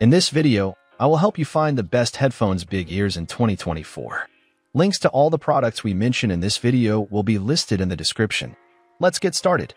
In this video, I will help you find the best headphones big ears in 2024. Links to all the products we mention in this video will be listed in the description. Let's get started.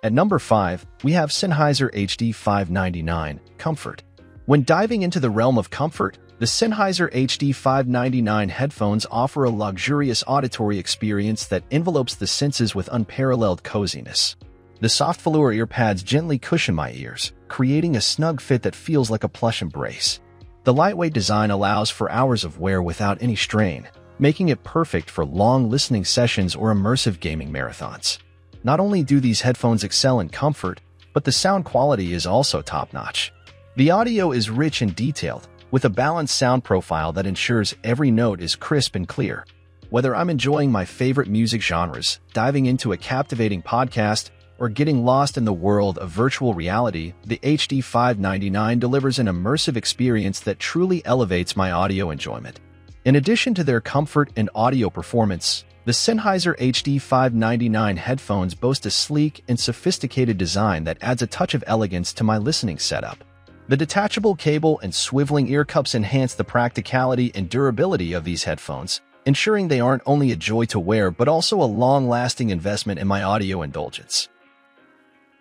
At number 5, we have Sennheiser HD 599 Comfort. When diving into the realm of comfort, the Sennheiser HD 599 headphones offer a luxurious auditory experience that envelopes the senses with unparalleled coziness. The soft velour earpads gently cushion my ears, creating a snug fit that feels like a plush embrace. The lightweight design allows for hours of wear without any strain, making it perfect for long listening sessions or immersive gaming marathons. Not only do these headphones excel in comfort, but the sound quality is also top-notch. The audio is rich and detailed, with a balanced sound profile that ensures every note is crisp and clear. Whether I'm enjoying my favorite music genres, diving into a captivating podcast, or getting lost in the world of virtual reality, the HD 599 delivers an immersive experience that truly elevates my audio enjoyment. In addition to their comfort and audio performance, the Sennheiser HD 599 headphones boast a sleek and sophisticated design that adds a touch of elegance to my listening setup. The detachable cable and swiveling ear cups enhance the practicality and durability of these headphones, ensuring they aren't only a joy to wear but also a long-lasting investment in my audio indulgence.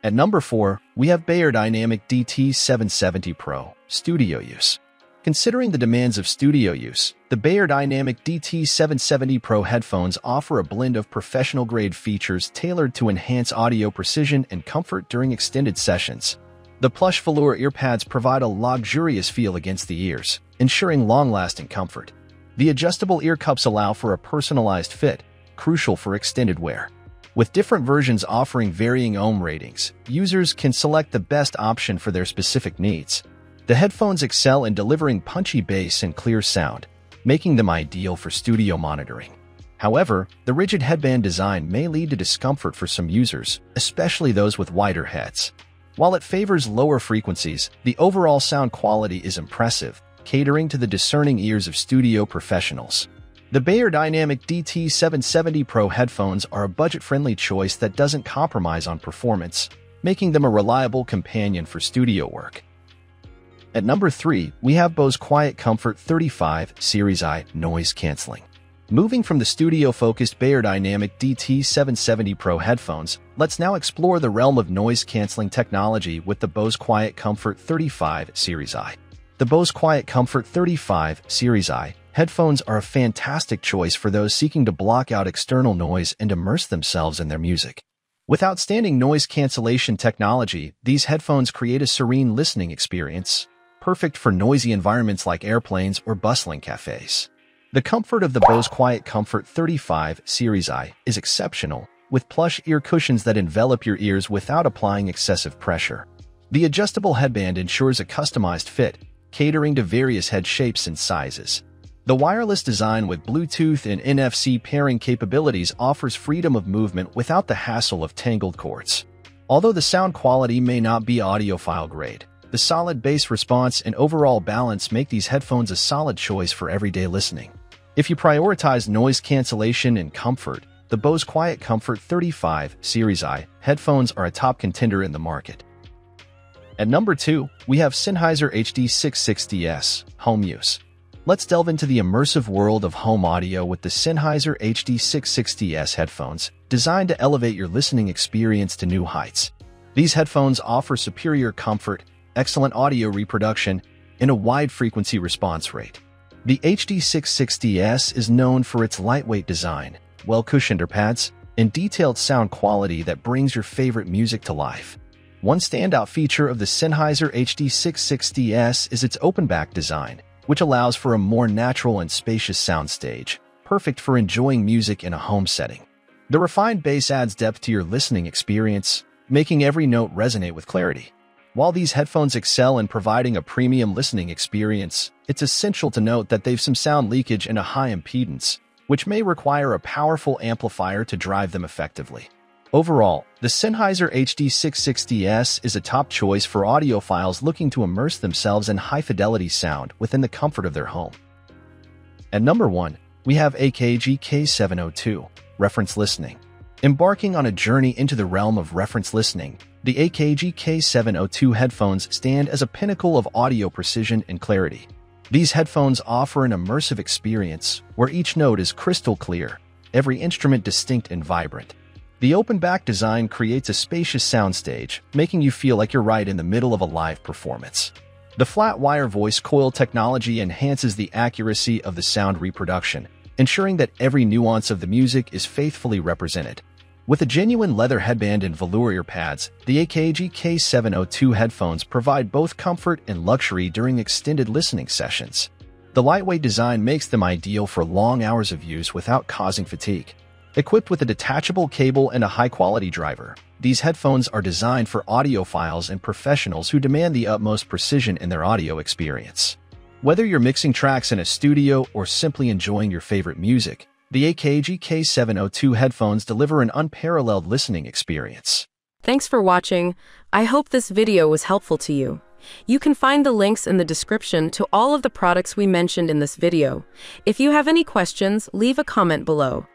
At number 4, we have Beyerdynamic DT770 Pro Studio Use. Considering the demands of studio use, the Beyerdynamic DT770 Pro headphones offer a blend of professional-grade features tailored to enhance audio precision and comfort during extended sessions. The plush velour earpads provide a luxurious feel against the ears, ensuring long-lasting comfort. The adjustable ear cups allow for a personalized fit, crucial for extended wear. With different versions offering varying ohm ratings, users can select the best option for their specific needs. The headphones excel in delivering punchy bass and clear sound, making them ideal for studio monitoring. However, the rigid headband design may lead to discomfort for some users, especially those with wider heads. While it favors lower frequencies, the overall sound quality is impressive, catering to the discerning ears of studio professionals. The Beyerdynamic DT770 Pro headphones are a budget-friendly choice that doesn't compromise on performance, making them a reliable companion for studio work. At number 3, we have Bose Quiet Comfort 35 Series I Noise Cancelling. Moving from the studio-focused Beyerdynamic DT770 Pro headphones, let's now explore the realm of noise-canceling technology with the Bose Quiet Comfort 35 Series I. The Bose Quiet Comfort 35 Series I headphones are a fantastic choice for those seeking to block out external noise and immerse themselves in their music. With outstanding noise cancellation technology, these headphones create a serene listening experience, perfect for noisy environments like airplanes or bustling cafes. The comfort of the Bose Quiet Comfort 35 Series I is exceptional, with plush ear cushions that envelop your ears without applying excessive pressure. The adjustable headband ensures a customized fit, catering to various head shapes and sizes. The wireless design with Bluetooth and NFC pairing capabilities offers freedom of movement without the hassle of tangled cords. Although the sound quality may not be audiophile grade, the solid bass response and overall balance make these headphones a solid choice for everyday listening. If you prioritize noise cancellation and comfort, the Bose Quiet Comfort 35 Series I headphones are a top contender in the market. At number 2, we have Sennheiser HD 660S Home Use. Let's delve into the immersive world of home audio with the Sennheiser HD 660S headphones, designed to elevate your listening experience to new heights. These headphones offer superior comfort, excellent audio reproduction, and a wide frequency response rate. The HD 660S is known for its lightweight design, well-cushioned earpads, and detailed sound quality that brings your favorite music to life. One standout feature of the Sennheiser HD 660S is its open-back design, which allows for a more natural and spacious soundstage, perfect for enjoying music in a home setting. The refined bass adds depth to your listening experience, making every note resonate with clarity. While these headphones excel in providing a premium listening experience, it's essential to note that they've some sound leakage and a high impedance, which may require a powerful amplifier to drive them effectively. Overall, the Sennheiser HD 660S is a top choice for audiophiles looking to immerse themselves in high-fidelity sound within the comfort of their home. At number 1, we have AKG K702 Reference Listening. Embarking on a journey into the realm of reference listening, The AKG K702 headphones stand as a pinnacle of audio precision and clarity. These headphones offer an immersive experience where each note is crystal clear, every instrument distinct and vibrant. The open-back design creates a spacious soundstage, making you feel like you're right in the middle of a live performance. The flat-wire voice coil technology enhances the accuracy of the sound reproduction, ensuring that every nuance of the music is faithfully represented. With a genuine leather headband and velour ear pads, the AKG K702 headphones provide both comfort and luxury during extended listening sessions. The lightweight design makes them ideal for long hours of use without causing fatigue. Equipped with a detachable cable and a high-quality driver, these headphones are designed for audiophiles and professionals who demand the utmost precision in their audio experience. Whether you're mixing tracks in a studio or simply enjoying your favorite music, the AKG K702 headphones deliver an unparalleled listening experience. Thanks for watching. I hope this video was helpful to you. You can find the links in the description to all of the products we mentioned in this video. If you have any questions, leave a comment below.